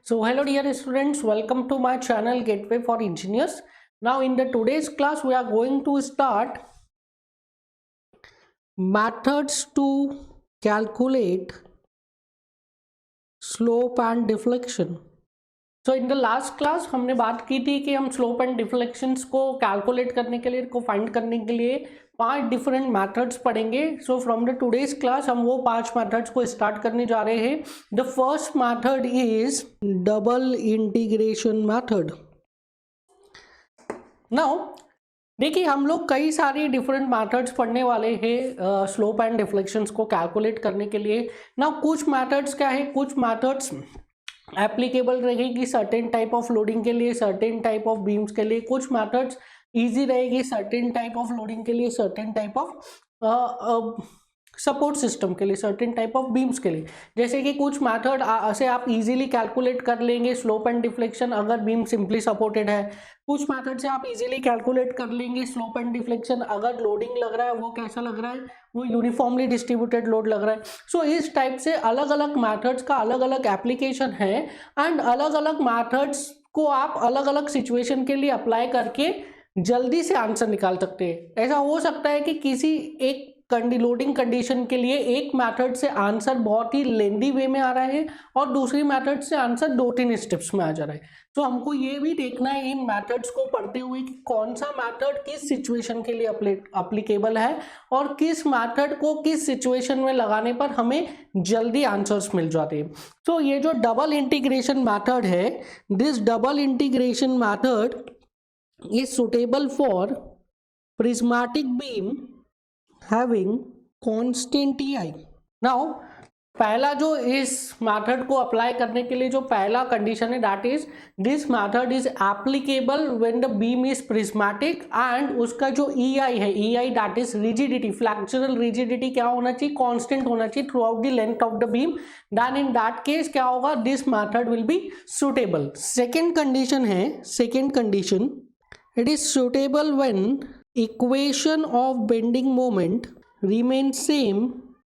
So hello dear students, welcome to my channel Gateway for Engineers. Now in the today's class we are going to start methods to calculate slope and deflection. So in the last class हमने बात की थी कि हम slope and deflections को calculate करने के लिए, को फाइंड करने के लिए 5 डिफरेंट मेथड्स पढ़ेंगे. So from the today's class हम वो 5 मेथड्स को स्टार्ट करने जा रहे हैं. The first method is double integration method. Now देखिए, हम लोग कई सारी डिफरेंट मेथड्स पढ़ने वाले हैं स्लोप एंड डिफ्लेक्शंस को कैलकुलेट करने के लिए. नाउ कुछ मेथड्स क्या है, कुछ मेथड्स एप्लीकेबल रहेगी सर्टेन टाइप ऑफ लोडिंग के लिए, सर्टेन टाइप ऑफ बीम्स के लिए. कुछ मेथड्स इजी रहेगी सर्टेन टाइप ऑफ लोडिंग के लिए, certain type of support system के लिए, सर्टेन टाइप ऑफ बीम्स के लिए. जैसे कि कुछ मेथड से आप इजीली कैलकुलेट कर लेंगे स्लोप एंड डिफ्लेक्शन अगर बीम सिंपली सपोर्टेड है. कुछ मेथड से आप इजीली कैलकुलेट कर लेंगे स्लोप एंड डिफ्लेक्शन अगर लोडिंग लग रहा है वो कैसा लग रहा है, वो यूनिफॉर्मली डिस्ट्रीब्यूटेड लोड लग रहा है. सो इस टाइप से अलग अलग मेथड्स का अलग अलग एप्लीकेशन है एंड अलग अलग मेथड्स को आप अलग अलग सिचुएशन के लिए अप्लाई करके जल्दी से आंसर निकाल सकते हैं. ऐसा हो सकता है कि किसी एक लोडिंग कंडीशन के लिए एक मेथड से आंसर बहुत ही लेंदी वे में आ रहा है और दूसरी मेथड से आंसर 2-3 स्टेप्स में आ जा रहा है. तो हमको ये भी देखना है इन मेथड्स को पढ़ते हुए कि कौन सा मेथड किस सिचुएशन के लिए अप्लीकेबल है और किस मेथड को किस सिचुएशन में लगाने पर हमें जल्दी आंसर्स मिल जाते हैं. तो ये जो डबल इंटीग्रेशन मेथड है, this double integration method is suitable for prismatic beam having constant EI. Now पहला जो इस मेथड को अप्लाई करने के लिए जो पहला कंडीशन है, that is this method is applicable when the beam is prismatic and उसका जो EI है, EI that is rigidity, flexural rigidity क्या होना चाहिए, कांस्टेंट होना चाहिए throughout the length of the beam. Then in that case क्या होगा, this method will be suitable. Second condition है, second condition, it is suitable when equation of bending moment remains same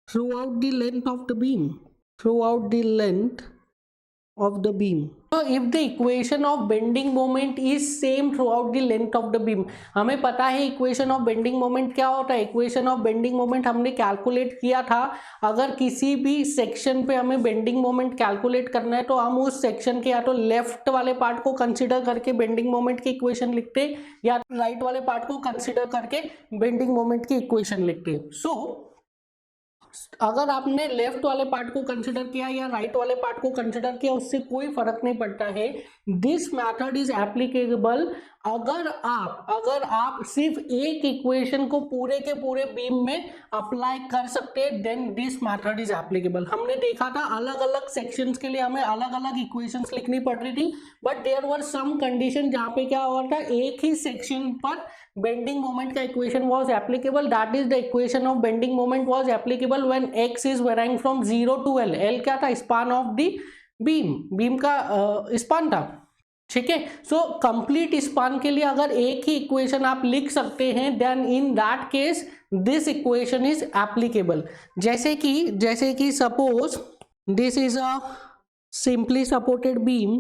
throughout the length of the beam, throughout the length of the beam. So if the equation of bending moment is same throughout the length of the beam, हमें पता है equation of bending moment क्या होता है. equation of bending moment हमने calculate किया था. अगर किसी भी सेक्शन पे हमें बेंडिंग मोमेंट कैलकुलेट करना है तो हम उस सेक्शन के या तो लेफ्ट वाले पार्ट को कंसीडर करके बेंडिंग मोमेंट की इक्वेशन लिखते या राइट वाले पार्ट को कंसीडर करके बेंडिंग मोमेंट की इक्वेशन लिखते. सो अगर आपने लेफ्ट वाले पार्ट को कंसिडर किया या राइट वाले पार्ट को कंसिडर किया उससे कोई फर्क नहीं पड़ता है. दिस मेथड इज एप्लीकेबल अगर आप सिर्फ एक इक्वेशन को पूरे के पूरे बीम में अप्लाई कर सकते हैं, then this method is applicable. हमने देखा था अलग अलग सेक्शंस के लिए हमें अलग अलग इक्वेशंस लिखनी पड़ रही थी, but there were some condition जहां पे क्या हुआ था, एक ही सेक्शन पर बेंडिंग मोमेंट का equation was applicable. That is the equation of bending moment was applicable when x is varying from 0 to L. L क्या था, span of the beam, beam का स्पान था. ठीक है. सो कंप्लीट स्पान के लिए अगर एक ही इक्वेशन आप लिख सकते हैं, then in that case this equation is applicable. जैसे कि suppose this is a simply supported beam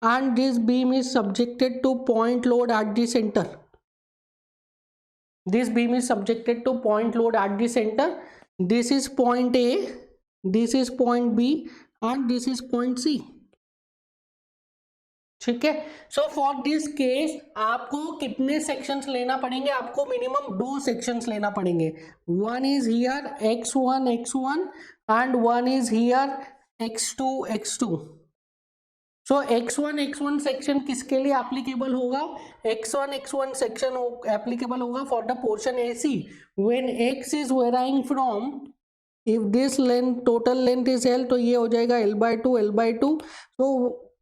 and this beam is subjected to point load at the centre. This beam is subjected to point load at the center. This is point A, this is point B and this is point C. ठीक है. So for this case आपको कितने sections लेना पड़ेंगे, आपको minimum 2 sections लेना पड़ेंगे. One is here x1 and one is here x2. So x1 section किसके लिए एप्लीकेबल होगा, x1 सेक्शन एप्लीकेबल होगा for the portion AC when x is varying from, if this length total length is L तो ये हो जाएगा L/2. So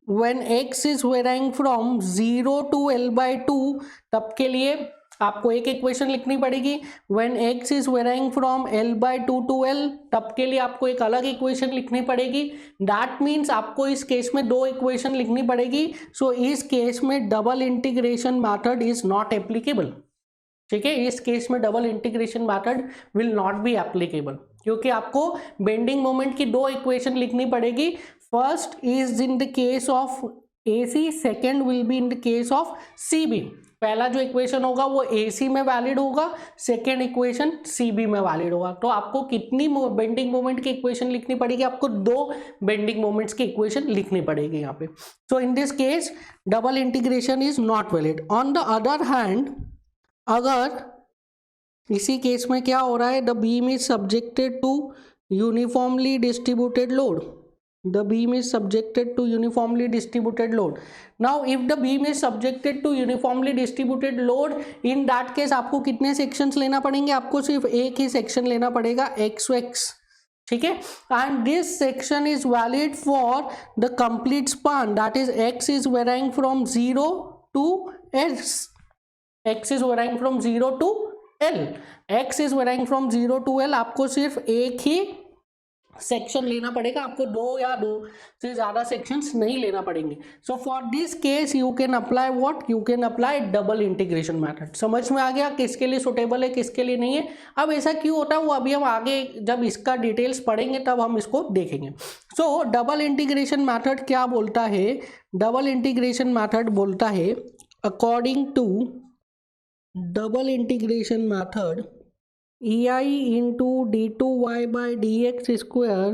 when x is varying from 0 to L/2 तब के लिए आपको एक इक्वेशन लिखनी पड़ेगी. When x is varying from L/2 to L तब के लिए आपको एक अलग इक्वेशन लिखनी पड़ेगी. दैट मीन्स आपको इस केस में 2 इक्वेशन लिखनी पड़ेगी. सो इस केस में double integration method is not applicable. ठीक है, इस केस में double integration method will not be applicable क्योंकि आपको बेंडिंग मोमेंट की 2 इक्वेशन लिखनी पड़ेगी first is in the case of AC, second will be in the case of CB। पहला जो इक्वेशन होगा वो AC में वैलिड होगा, सेकेंड इक्वेशन CB में वैलिड होगा। तो आपको कितनी बेंडिंग मोमेंट की इक्वेशन लिखनी पड़ेगी? आपको 2 बेंडिंग मोमेंट्स की इक्वेशन लिखनी पड़ेगी यहाँ पे। So in this case double integration is not valid. On the other hand, अगर इसी केस में क्या हो रहा है, the beam is subjected to uniformly distributed load, the beam is subjected to uniformly distributed load. Now if the beam is subjected to uniformly distributed load, in that case आपको कितने sections लेना पड़ेंगे? आपको सिर्फ एक ही section लेना पड़ेगा, xx, ठीक है। and this section is valid for the complete span, that is x is varying from 0 to s, x is varying from 0 to l, x is varying from 0 to l। आपको सिर्फ एक ही section लेना पड़ेगा, आपको 2 या 2 से ज्यादा सेक्शंस नहीं लेना पड़ेंगे। So for this case you can apply what, you can apply double integration method. समझ में आ गया किसके लिए सुटेबल है, किसके लिए नहीं है। अब ऐसा क्यों होता है वो अभी हम आगे जब इसका डिटेल्स पढ़ेंगे तब हम इसको देखेंगे। सो डबल इंटीग्रेशन मेथड क्या बोलता है? डबल इंटीग्रेशन मेथड बोलता है, according to double integration method, EI into d2y by dx square,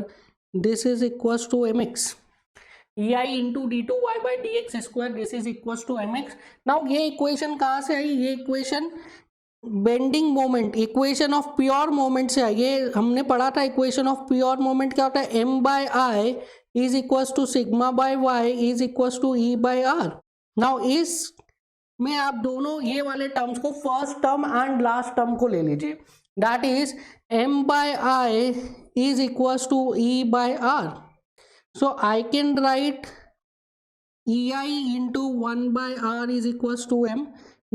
this is equals to mx। EI into d2y by dx square, this is equals to mx। now ये equation कहाँ से आई? ये equation bending moment, equation of pure moment से आई। ये हमने पढ़ा था equation of pure moment क्या होता है, m/i is equals to sigma by y is equals to E/r। Now इस में आप दोनों ये वाले टर्म्स को, first term and last term को ले लीजिए, that is m/i is equals to E/r। so I can write EI into 1/r is equals to m।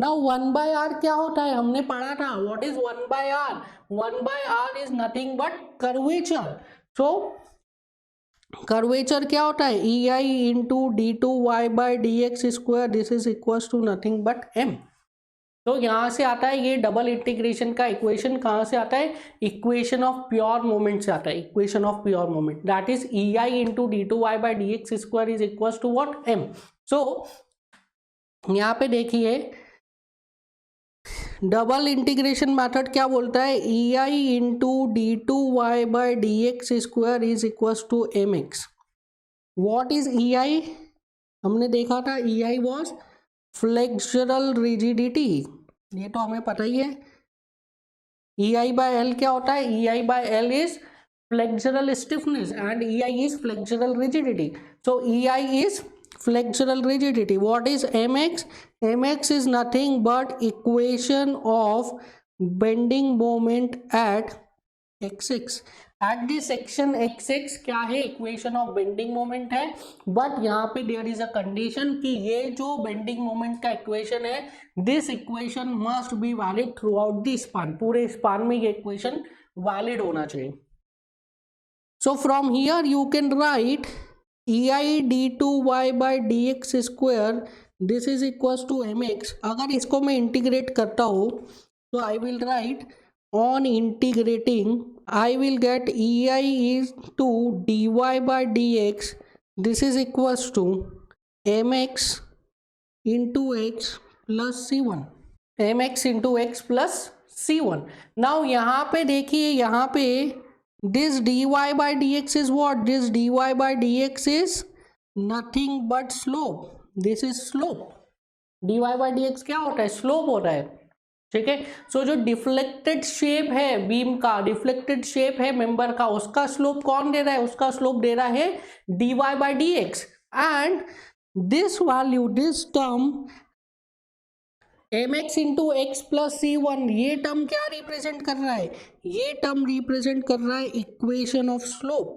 now 1/r क्या होता है? हमने पढ़ा था, what is 1/r? 1/r is nothing but curvature। so curvature क्या होता है? EI into d2y by dx square, this is equals to nothing but m। तो यहाँ से आता है ये डबल इंटीग्रेशन का इक्वेशन, कहाँ से आता है? इक्वेशन ऑफ प्योर मोमेंट से आता है, equation of pure moment, that is EI into d2y by dx square is equals to what, m। So यहाँ पे देखिए डबल इंटीग्रेशन मेथड क्या बोलता है? EI into d2y by dx square is equals to mx। What is EI? हमने देखा था EI was flexural rigidity, ये तो हमें पता ही है। EI बाय L क्या होता है? EI by L is flexural stiffness and EI is flexural rigidity. So EI is flexural rigidity. What is mx? mx is nothing but equation of bending moment at x6। At this section x6 क्या है? Equation of bending moment है, but यहाँ पे there is a condition कि ये जो bending moment का equation है, this equation must be valid throughout the span, पूरे स्पान में ये इक्वेशन वैलिड होना चाहिए। So from here you can write EI d2y by dx square, this is equals to mx। अगर इसको मैं इंटीग्रेट करता हूँ तो I will write, on integrating I will get EI is to dy by dx, this is equals to mx into x plus c1, mx into x plus c1। now यहाँ पे देखिए, यहाँ पे this dy by dx is what? this dy by dx is nothing but slope, this is slope। dy by dx क्या होता है? Slope होता है, ठीक है। सो जो डिफ्लेक्टेड शेप है बीम का, डिफ्लेक्टेड शेप है मेंबर का, उसका स्लोप कौन दे रहा है? उसका स्लोप दे रहा है dy by dx। And this value, this term mx into x plus c1, ये टर्म क्या रिप्रेजेंट कर रहा है? ये टर्म रिप्रेजेंट कर रहा है इक्वेशन ऑफ स्लोप,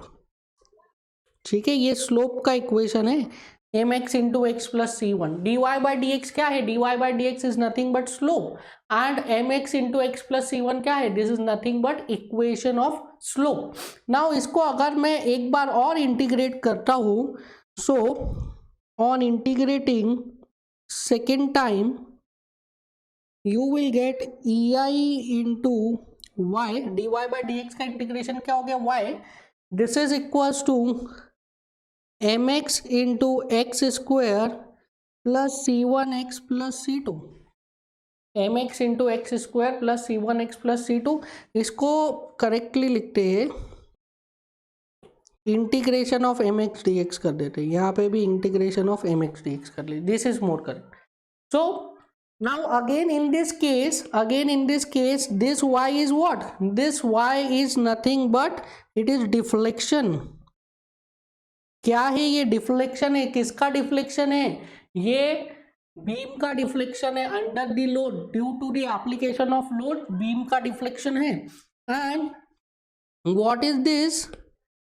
ठीक है। ये स्लोप का इक्वेशन है, mx into x plus c1। dy by dx क्या है? dy by dx is nothing but slope, and mx into x plus c1 क्या है? This is nothing but equation of slope. Now इसको अगर मैं एक बार और इंटीग्रेट करता हूँ, so on integrating second time you will get EI into y, dy by dx का इंटीग्रेशन क्या हो गया? y, this is equals to mx into x square plus c1x plus c2, mx into x square plus c1x plus c2, इसको correctly लिखते हैं integration of M X D X कर देते हैं, यहाँ पे भी integration of M X D X कर ले, this is more correct. So now again in this case this y is what? This y is nothing but it is deflection. क्या है ये? डिफ्लेक्शन है. किसका डिफ्लेक्शन है? ये बीम का डिफ्लेक्शन है under the load due to the application of load. Beam का डिफ्लेक्शन है. And what is this?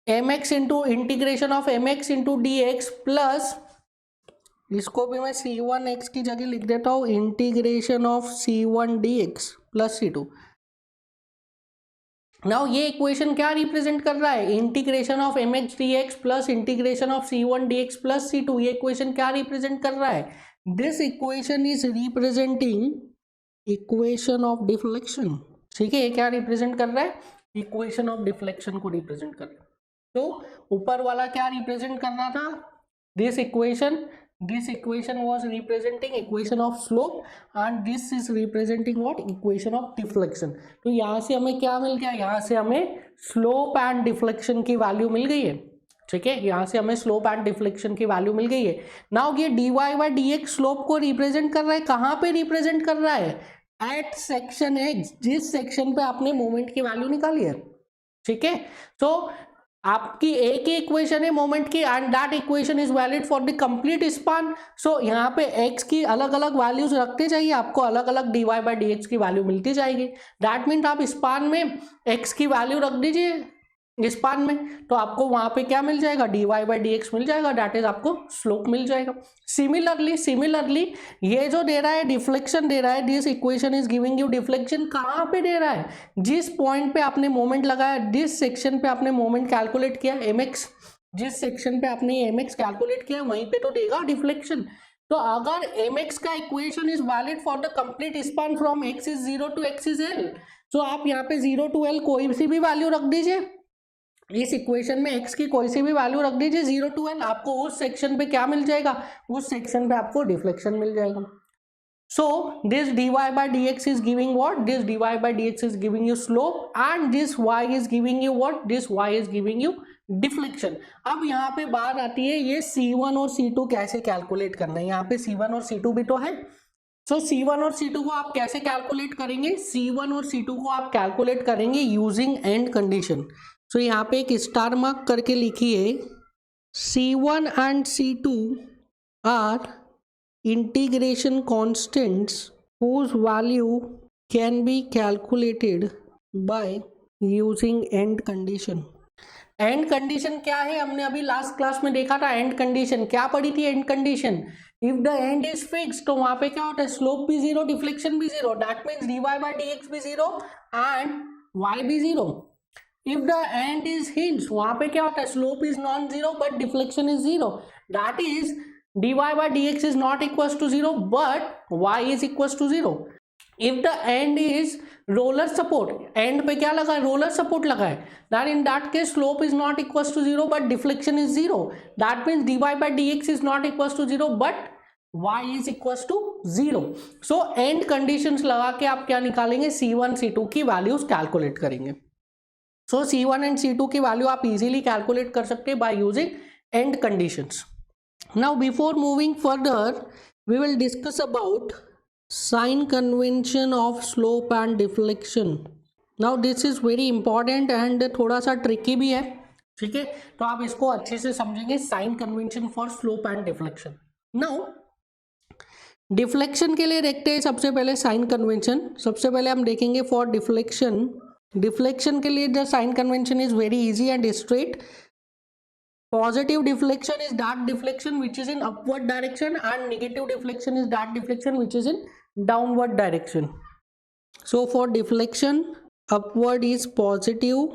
mx into integration of mx into D X plus, इसको भी मैं c1x की जगह लिख देता हूँ integration of c1 dx plus c2. Now ये इक्वेशन क्या रिप्रेजेंट कर रहा है? Integration of mx dx plus integration of c1 dx plus c2. ये इक्वेशन क्या रिप्रेजेंट कर रहा है? This equation is representing equation of deflection. ठीक है, ये क्या रिप्रेजेंट कर रहा है? इक्वेशन ऑफ डिफ्लेक्शन को रिप्रेजेंट कर रहा है. तो ऊपर वाला क्या रिप्रेजेंट कर रहा था? This equation was representing equation of slope and this is representing what? Equation of deflection. तो यहाँ से हमें क्या मिल गया? यहाँ से हमें slope and deflection की वैल्यू मिल गई है. ठीक है, यहाँ से हमें slope and deflection की वैल्यू मिल गई है. नाउ ये dy by dx slope को रिप्रेजेंट कर रहा है. कहाँ पे रिप्रेजेंट कर रहा है? एट सेक्शन x, जिस सेक्शन पे आपने मोमेंट की वैल्यू निकाली है. ठीक है, तो आपकी एक ही इक्वेशन है मोमेंट की and that equation is valid for the complete span. So यहाँ पे x की अलग अलग वैल्यूज रखते जाइए, आपको अलग अलग dy बाई डी एक्स की वैल्यू मिलती जाएगी. दैट मीन्स आप स्पान में x की वैल्यू रख दीजिए स्पान में, तो आपको वहां पे क्या मिल जाएगा? dy बाई डी एक्स मिल जाएगा. दैट इज आपको स्लोप मिल जाएगा. सिमिलरली ये जो दे रहा है डिफ्लेक्शन दे रहा है, this equation is giving you deflection. कहाँ पे दे रहा है? जिस पॉइंट पे आपने मोमेंट लगाया, जिस सेक्शन पे आपने मोमेंट कैलकुलेट किया mx, जिस सेक्शन पे आपने mx कैलकुलेट किया वहीं पे तो देगा डिफ्लेक्शन. तो अगर mx का equation is valid for the complete span from x is 0 to x is l, तो आप यहाँ पे 0 टू l कोई सी भी वैल्यू रख दीजिए. इस इक्वेशन में x की कोई सी भी वैल्यू रख दीजिए 0 टू l, आपको उस सेक्शन पे क्या मिल जाएगा? उस सेक्शन पे आपको डिफ्लेक्शन मिल जाएगा. So this dy by dx is giving what? This dy by dx is giving you slope and this y is giving you what? This y is giving you deflection. अब यहाँ पे बात आती है ये c1 और c2 कैसे calculate करना है. यहाँ पे c1 और c2 भी तो है. सो c1 और c2 को आप कैसे कैलकुलेट करेंगे? c1 और c2 को आप कैलकुलेट करेंगे यूजिंग एंड कंडीशन. सो यहाँ पे एक स्टार मार्क करके लिखिए c1 and c2 are integration constants whose value can be calculated by using end condition. And condition क्या है? हमने अभी लास्ट क्लास में देखा था. एंड कंडीशन क्या पढ़ी थी? And condition if the end is fix, तो वहां पे क्या होता है? स्लोप भी जीरो, डिफ्लेक्शन भी zero. That means dy by dx भी जीरो एंड y भी zero. If the end is hinge, वहां पे क्या होता है? Slope is non zero but deflection is zero. That is dy by dx is not equals to 0 but y is equals to 0. If the end is roller support, end पे क्या लगा है? roller support लगा है. That in that case slope is not equals to 0 but deflection is 0. That means dy by dx is not equals to 0 but y is equals to 0. So end conditions लगा के आप क्या निकालेंगे? c1 c2 की values calculate करेंगे. So c1 and c2 की value आप easily calculate कर सकते हैं by using end conditions. Now before moving further, we will discuss about sign convention of slope and deflection. Now this is very important and थोड़ा सा tricky भी है. ठीक है, तो आप इसको अच्छे से समझेंगे. Sign convention for slope and deflection. Now deflection के लिए देखते हैं सबसे पहले साइन कन्वेंशन. सबसे पहले हम देखेंगे फॉर डिफ्लेक्शन. डिफ्लेक्शन के लिए the sign convention is very easy and straight. Positive deflection is that deflection which is in upward direction and negative deflection is that deflection which is in downward direction. So for deflection, upward is positive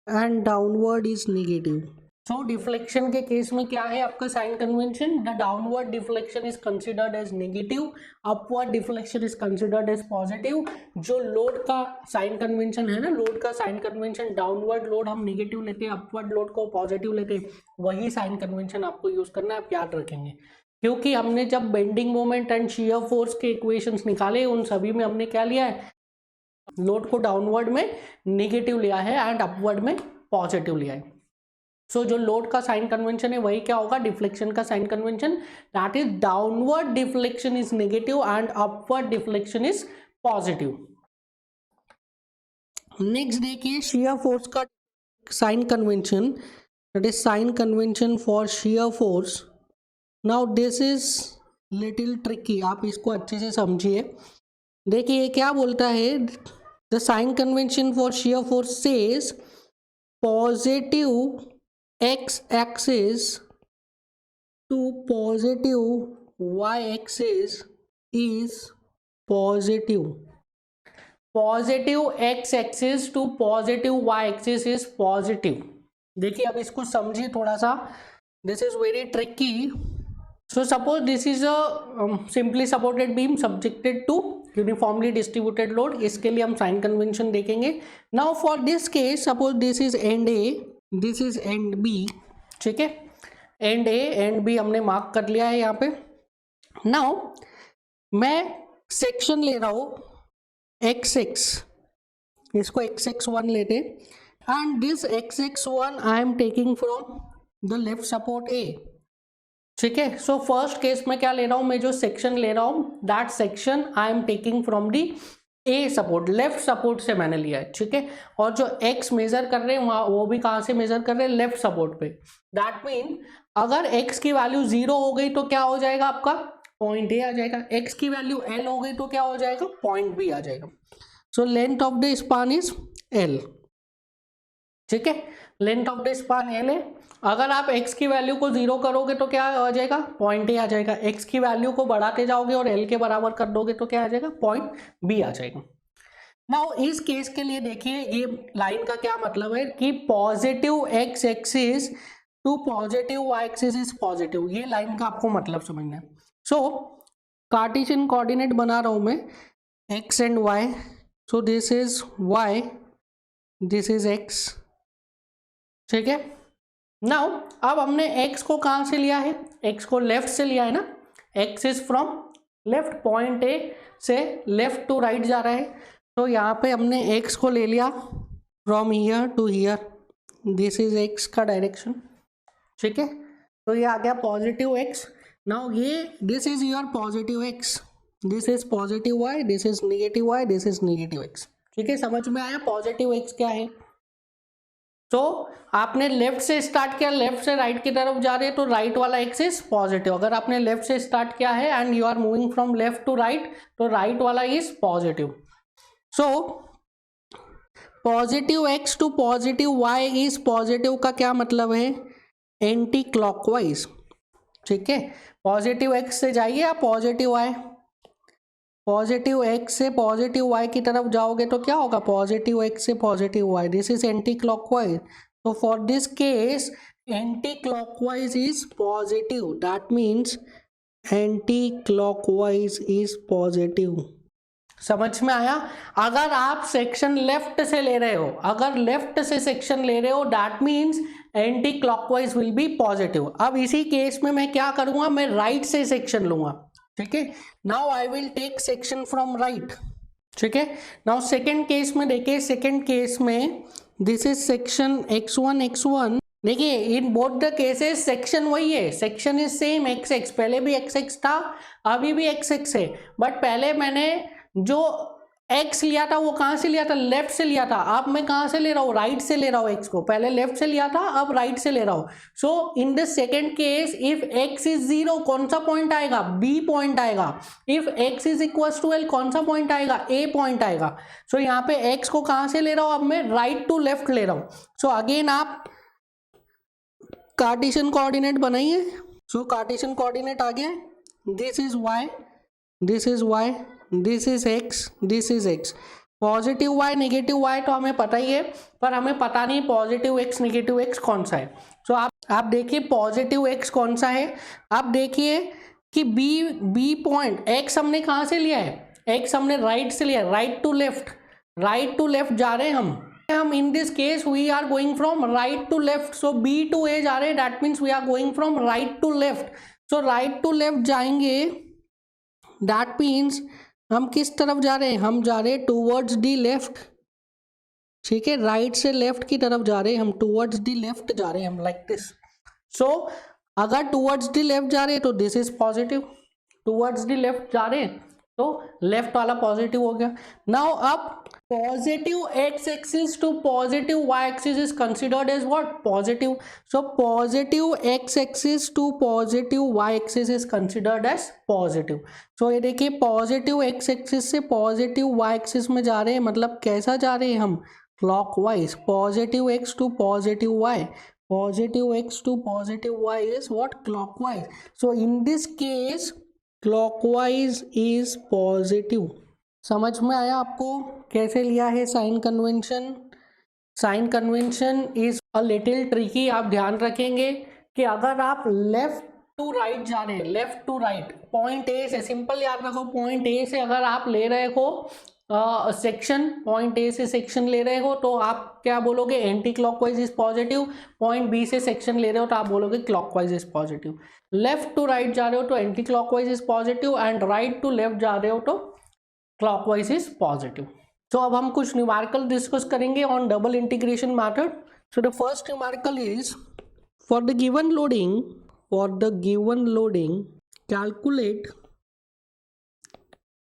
and downward is negative. So deflection के case में क्या है आपका sign convention, the downward deflection is considered as negative, upward deflection is considered as positive. जो load का sign convention है ना, load का साइन कन्वेंशन, डाउनवर्ड लोड हम नेगेटिव लेते हैं, अपवर्ड लोड को पॉजिटिव लेते हैं, वही साइन कन्वेंशन आपको यूज करना है, आप याद रखेंगे। क्योंकि हमने जब bending moment and shear force के इक्वेशंस निकाले उन सभी में हमने क्या लिया है, लोड को डाउनवर्ड में नेगेटिव लिया है एंड अपवर्ड में पॉजिटिव लिया है। सो जो लोड का साइन कन्वेंशन है वही क्या होगा, डिफ्लेक्शन का sign convention, that is downward deflection is negative and upward deflection is positive. Next देखिए शियर फोर्स का sign convention, that is sign convention for shear force. Now this is little tricky, आप इसको अच्छे से समझिए। देखिए क्या बोलता है, the sign convention for shear force says positive x axis to positive y axis is positive, positive x axis to positive y axis is positive। देखिए अब इसको समझिए थोड़ा सा, this is very tricky. So suppose this is a simply supported beam subjected to uniformly distributed load, इसके लिए हम sign convention देखेंगे। Now for this case suppose this is end A, this is end B, ठीक है, end A end B हमने mark कर लिया है यहाँ पे। नाउ मैं सेक्शन ले रहा हूं x6, इसको x6(1) लेते and this x6(1) I am taking from the left support A, ठीक है। सो फर्स्ट केस में क्या ले रहा हूं, मैं जो सेक्शन ले रहा हूं that section I am taking from the a support, left support से मैंने लिया है, ठीक है। और जो x मेजर कर रहे हैं वहां वो भी कहां से मेजर कर रहे हैं, लेफ्ट सपोर्ट पे। दैट मीन अगर x की वैल्यू 0 हो गई तो क्या हो जाएगा आपका, पॉइंट ए आ जाएगा। x की वैल्यू l हो गई तो क्या हो जाएगा, पॉइंट बी आ जाएगा। So length of the span is l, ठीक है, length of the span l है। अगर आप x की वैल्यू को 0 करोगे तो क्या आ जाएगा, पॉइंट ए आ जाएगा। x की वैल्यू को बढ़ाते जाओगे और l के बराबर कर दोगे तो क्या आ जाएगा, पॉइंट बी आ जाएगा। नाउ इस केस के लिए देखिए ये लाइन का क्या मतलब है कि positive x axis to positive y axis is positive, ये लाइन का आपको मतलब समझना है। सो कार्टेशियन कोऑर्डिनेट बना रहा हूं मैं x and y, so this is y, this is x, ठीक है। नाउ अब हमने x को कहां से लिया है, x को लेफ्ट से लिया है ना, x is from left, point A से लेफ्ट टू राइट जा रहा है। तो यहाँ पे हमने x को ले लिया from here to here, this is x का डायरेक्शन, ठीक है। तो ये आ गया पॉजिटिव x। नाउ ये this is your positive x, this is positive y, this is negative y, this is negative x, ठीक है। समझ में आया पॉजिटिव x क्या है। तो आपने लेफ्ट से स्टार्ट किया, लेफ्ट से राइट की तरफ जा रहे हैं तो राइट वाला एक्स इज पॉजिटिव। अगर आपने लेफ्ट से स्टार्ट किया है and you are moving from left to right तो राइट वाला is positive. So positive x to positive y is positive का क्या मतलब है, एंटी क्लॉकवाइज, ठीक है। पॉजिटिव एक्स से जाइए आप पॉजिटिव वाई, पॉजिटिव एक्स से पॉजिटिव वाई की तरफ जाओगे तो क्या होगा, पॉजिटिव एक्स से positive y, this is anti clockwise. तो for this case anti clockwise is positive, that means anti clockwise is positive. समझ में आया। अगर आप सेक्शन लेफ्ट से ले रहे हो, अगर लेफ्ट से सेक्शन ले रहे हो that means anti clockwise will be positive. अब इसी केस में मैं क्या करूंगा, मैं राइट से सेक्शन लूंगा, ठीक है। Now I will take section from right, ठीक है। नाउ सेकेंड केस में देखिए, सेकेंड केस में this is section x1 x1, देखिए in both the cases section वही है, सेक्शन इज सेम xx, पहले भी xx था अभी भी xx है, बट पहले मैंने जो x लिया था वो कहां से लिया था, लेफ्ट से लिया था। अब मैं कहां से ले रहा हूं, राइट से ले रहा हूं x को, पहले लेफ्ट से लिया था अब राइट से ले रहा हूं। So in this second case if x is 0 कौन सा पॉइंट आएगा, b पॉइंट आएगा। If x is equal to l कौन सा पॉइंट आएगा, a पॉइंट आएगा। सो यहाँ पे x को कहां से ले रहा हूं, अब मैं राइट टू लेफ्ट ले रहा हूं। सो अगेन आप कार्टेशियन कोऑर्डिनेट बनाइए। सो कार्टेशियन कोऑर्डिनेट आ गया, this is y, this is y, this is x, this is x। Positive y negative y तो हमें पता ही है, पर हमें पता नहीं पॉजिटिव x नेगेटिव x कौन सा है। सो आप आप देखिए पॉजिटिव एक्स कौन सा है, आप देखिए कि बी पॉइंट एक्स हमने कहाँ से लिया है, एक्स हमने राइट से लिया है, राइट टू लेफ्ट जा रहे हैं हम in this case we are going from right to left, so B to A जा रहे हैं, that means we are going from right to left, so right to left जाएंगे, दैट मीन्स हम किस तरफ जा रहे हैं, हम जा रहे हैं टूवर्ड्स दी लेफ्ट, ठीक है, राइट से लेफ्ट की तरफ जा रहे हैं हम, टूवर्ड्स दी लेफ्ट जा रहे हैं हम, लाइक दिस। सो अगर टूवर्ड्स दी लेफ्ट जा रहे हैं तो this is positive, towards the left जा रहे हैं तो लेफ्ट वाला पॉजिटिव हो गया। नाउ अब positive x axis to positive y axis is considered as what, positive, so positive x axis to positive y axis is considered as positive. So ये देखिए पॉजिटिव एक्स एक्सिस से positive y axis में जा रहे हैं, मतलब कैसा जा रहे हैं हम, clockwise, positive x to positive y, positive x to positive y is what, clockwise, so in this case clockwise is positive। समझ में आया आपको कैसे लिया है sign convention, sign convention is a little tricky, आप ध्यान रखेंगे कि अगर आप लेफ्ट टू राइट जा रहे हैं, left to right point A से, सिंपल याद रखो पॉइंट ए से अगर आप ले रहे हो सेक्शन, पॉइंट ए से सेक्शन ले रहे हो तो आप क्या बोलोगे, anti clockwise is positive, point B से सेक्शन ले रहे हो तो आप बोलोगे clockwise is positive, left to right जा रहे हो तो anti clockwise is positive and right to left जा रहे हो तो क्लॉकवाइज इज पॉजिटिव। तो अब हम कुछ न्यूमेरिकल डिस्कस करेंगे on double integration method. So the first numerical is for the given loading calculate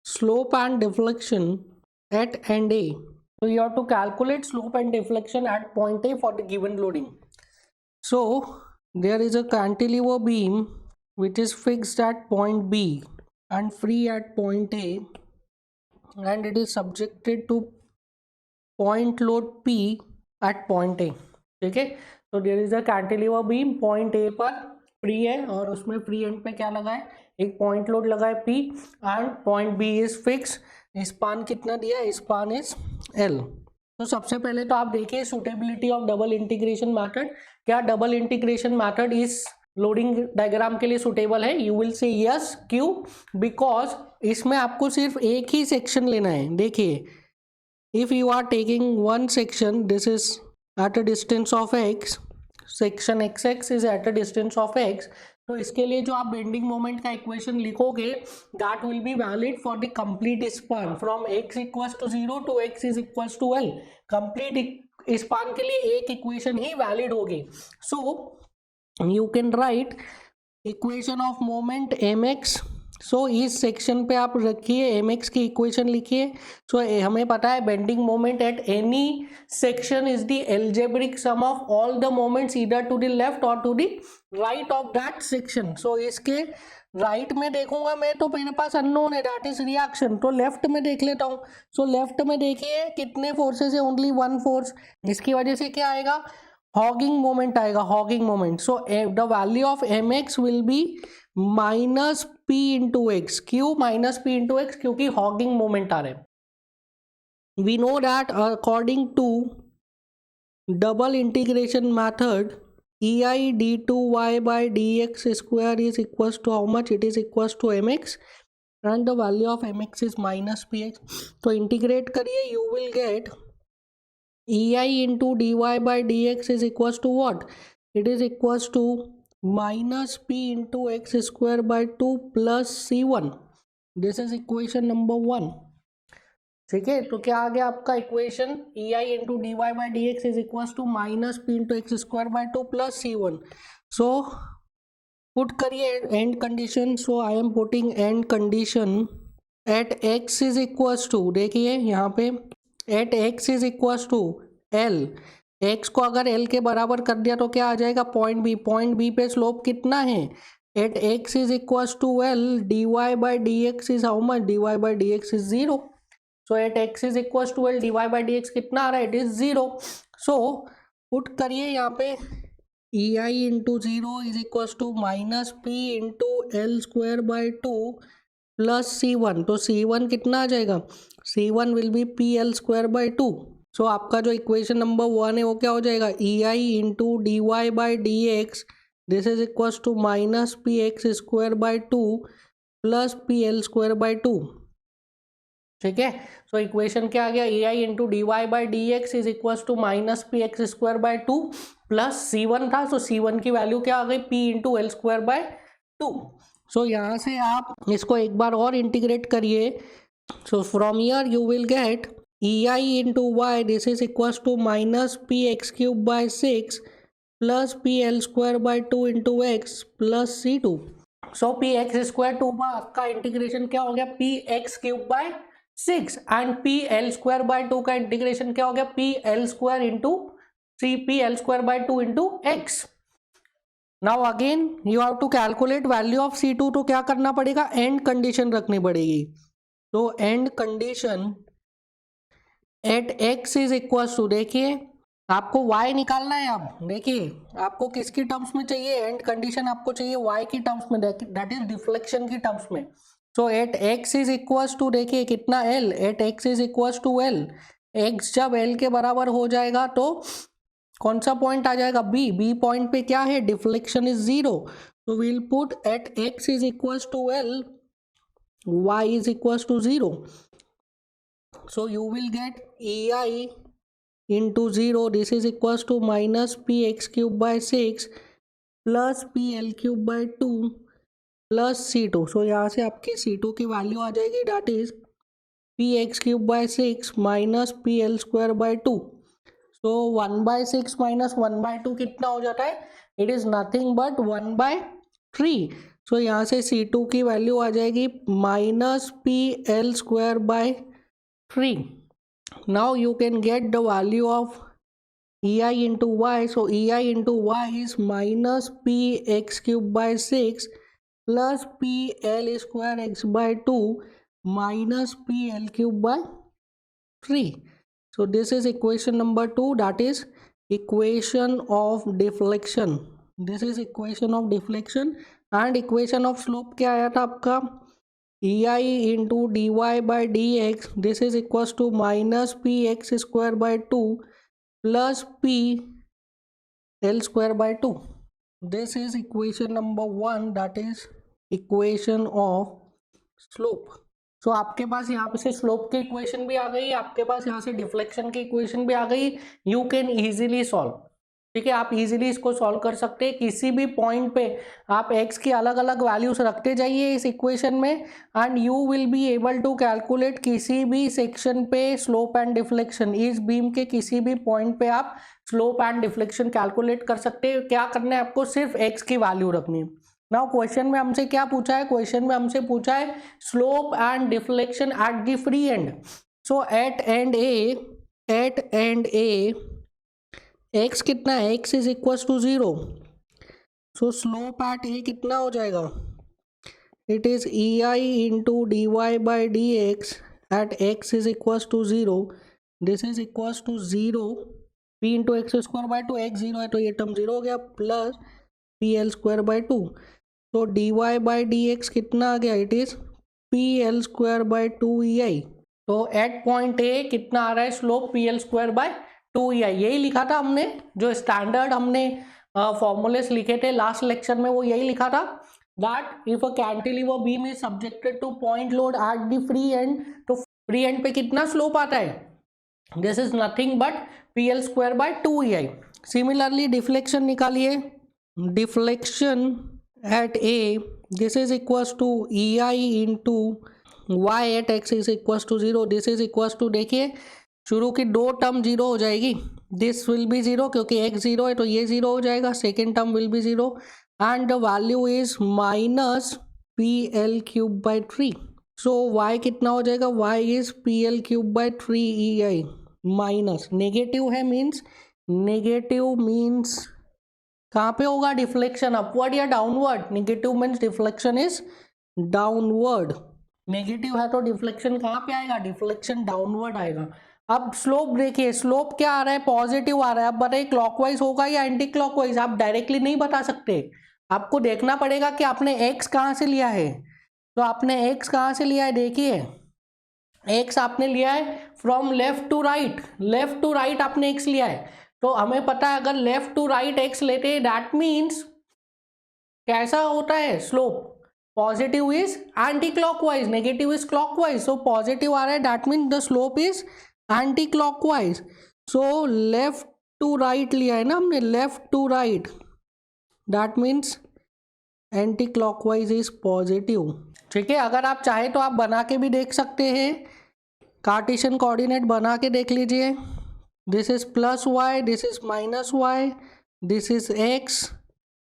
slope and deflection at end A. So you have to calculate slope and deflection at point A for the given loading. So there is a cantilever beam which is fixed at point B and free at point A, and it is subjected to point load P at point A. ठीक है, तो there is a cantilever beam, point A पर free है और उसमें free end पे क्या लगा है, एक पॉइंट लोड लगा है P and point B is fix, span कितना दिया है, स्पान इज L। तो सबसे पहले तो आप देखिए suitability of double integration method, क्या डबल इंटीग्रेशन मेथड इस लोडिंग डायग्राम के लिए सुटेबल है, यू विल से यस, क्यों, बिकॉज इसमें आपको सिर्फ एक ही सेक्शन लेना है। देखिए if you are taking one section, this is at a distance of x, section xx is at a distance of x, तो इसके लिए जो आप बेंडिंग मोमेंट का इक्वेशन लिखोगे that will be valid for the complete span from x equals to 0 to x is equals to L, complete span के लिए एक इक्वेशन ही वैलिड होगी। so you can write equation of moment mx, सो इस section पे आप रखिए mx की equation लिखिए। सो हमें पता है bending moment at any section is the algebraic sum of all the moments either to the left और to the right of that section. So इसके राइट में देखूंगा मैं तो मेरे पास अननोन है, दैट इज रिएक्शन, तो लेफ्ट में देख लेता हूँ। सो लेफ्ट में देखिए कितने फोर्सेस है, ओनली वन फोर्स, इसकी वजह से क्या आएगा, हॉगिंग मोमेंट आएगा, hogging moment. So the value of mx will be minus p into x, क्यों माइनस p इंटू एक्स, क्योंकि हॉगिंग मोमेंट आ रहे हैं। We know that according to double integration method ei d2y by dx square is equals to how much, it is equals to mx and the value of mx is minus px। तो integrate करिए, you will get ei into dy by dx is equals to what, it is equals to minus p into x square by 2 plus c1, this is equation number 1। ठीक है, तो क्या आ गया आपका equation, ei into dy by dx is equals to minus p into x square by 2 plus c1। So put करिए end condition, so I am putting end condition at x is equals to, देखिए यहाँ पे at x is equals to L, x को अगर L के बराबर कर दिया तो क्या आ जाएगा, पॉइंट B, पॉइंट B पे स्लोप कितना है, eight x is equals to L, dy by dx is how much, dy by dx is 0, so at x is equals to L, dy by dx कितना आ रहा है, it is 0। So put करिए यहाँ पे ei into 0 is equals to minus p into L square by 2 plus c1, तो c1 कितना आ जाएगा, c1 will be pl square by 2। सो आपका जो इक्वेशन नंबर 1 है वो क्या हो जाएगा, E I into d y by d x this is equals to minus P x square by two plus P L square by two. ठीक है, सो इक्वेशन क्या आ गया, E I into d y by d x is equals to minus P x square by two plus C one था, so C one की value क्या आ गई, P into L square by to. सो यहाँ से आप इसको एक बार और इंटीग्रेट करिए, so from here you will get E I into y this is equals to minus P x cube by six plus P L square by two into x plus C two. So P x square two का integration क्या हो गया, P x cube by six and P L square by two का integration क्या हो गया, P L square into three P L square by two into x. Now again you have to calculate value of C two, तो क्या करना पड़ेगा, end condition रखनी पड़ेगी। तो end condition at x is equal to, देखिए आपको y निकालना है, अब देखिए आपको किसकी टर्म्स में चाहिए, एंड कंडीशन आपको चाहिए y की टर्म्स में, दैट इज डिफ्लेक्शन की टर्म्स में। So at x is equals to, देखिए कितना l, at x is equals to l, x जब l के बराबर हो जाएगा तो कौन सा पॉइंट आ जाएगा, b पॉइंट पे क्या है, डिफ्लेक्शन इज जीरो, तो we'll put at x is equals to l, y is equals to zero, so you will get ei into 0 this is equals to minus px cube by 6 plus pl cube by 2 plus c2। सो यहाँ से आपकी c2 की value आ जाएगी, that is px cube by 6 minus pl square by 2। So 1 by 6 minus 1 by 2 कितना हो जाता है, it is nothing but 1 by 3। सो यहाँ से c2 की वैल्यू आ जाएगी minus pl square by 3। Now you can get the value of ei into y, so ei into y is minus px cube by 6 plus pl square x by 2 minus pl cube by 3। So this is equation number 2, that is equation of deflection, this is equation of deflection। and equation of slope क्या आया था आपका, ei into dy by dx this is equals to minus px square by 2 plus p l square by 2। this is equation number 1, that is equation of slope। सो आपके पास यहाँ से slope की equation भी आ गई, आपके पास यहाँ से डिफ्लेक्शन की इक्वेशन भी आ गई, यू कैन इजीली सॉल्व। ठीक है, आप इजीली इसको सॉल्व कर सकते हैं, किसी भी पॉइंट पे आप x की अलग अलग वैल्यूज रखते जाइए इस इक्वेशन में, and you will be able to calculate किसी भी सेक्शन पे स्लोप एंड डिफ्लेक्शन, इस बीम के किसी भी पॉइंट पे आप स्लोप एंड डिफ्लेक्शन कैलकुलेट कर सकते हैं। क्या करना है आपको, सिर्फ x की वैल्यू रखनी है। नाउ क्वेश्चन में हमसे क्या पूछा है, क्वेश्चन में हमसे पूछा है slope and deflection at the free end. So at end A x कितना है, x is equal to 0, so slope at A कितना हो जाएगा, it is E I into d y by d x at x is equal to 0 this is equal to 0 p into x square by two, x 0 है तो ये term 0 हो गया, plus P L square by 2। तो d y by d x कितना आ गया, it is P L square by 2 E I. तो एट पॉइंट ए कितना आ रहा है slope, P L square by 2 E I, यही लिखा था हमने, जो स्टैंडर्ड हमने फॉर्मूलेस लिखे थे लास्ट लेक्चर में वो यही लिखा था, that if a cantilever beam is subjected to point load at the free end, तो फ्री एंड पे कितना स्लोप आता है, this is nothing but P L square by 2 E I. Similarly deflection निकालिए, deflection at A this is equals to E I into y at x is equals to 0 this is equals to, देखिए शुरू की दो term 0 हो जाएगी, this will be 0 क्योंकि x 0 है तो ये 0 हो जाएगा, second term will be 0 and the value is minus P L cube by 3। So y कितना हो जाएगा, y is P L cube by 3 E I minus, negative है मीन्स, नेगेटिव मीन्स कहाँ पे होगा डिफ्लेक्शन, अपवर्ड या downward, negative means deflection is downward, negative है तो डिफ्लेक्शन कहाँ पे आएगा, डिफ्लेक्शन डाउनवर्ड आएगा। अब स्लोप देखिए, स्लोप क्या आ रहा है, पॉजिटिव आ रहा है। अब बताइए क्लॉकवाइज होगा या एंटी क्लॉकवाइज, आप डायरेक्टली नहीं बता सकते, आपको देखना पड़ेगा कि आपने x कहाँ से लिया है। तो आपने x कहाँ से लिया है, देखिए x आपने लिया है फ्रॉम लेफ्ट टू राइट आपने x लिया है, तो हमें पता है अगर लेफ्ट टू राइट x लेते हैं दैट मीन्स कैसा होता है slope, positive is anti clockwise, negative is clockwise, so positive आ रहा है that mean the slope is anti clockwise. So left to right लिया है ना हमने, left to right that means anti clockwise is positive. ठीक है, अगर आप चाहे तो आप बना के भी देख सकते हैं, कार्टेशियन कोऑर्डिनेट बना के देख लीजिए। This is plus y, this is minus y, this is x,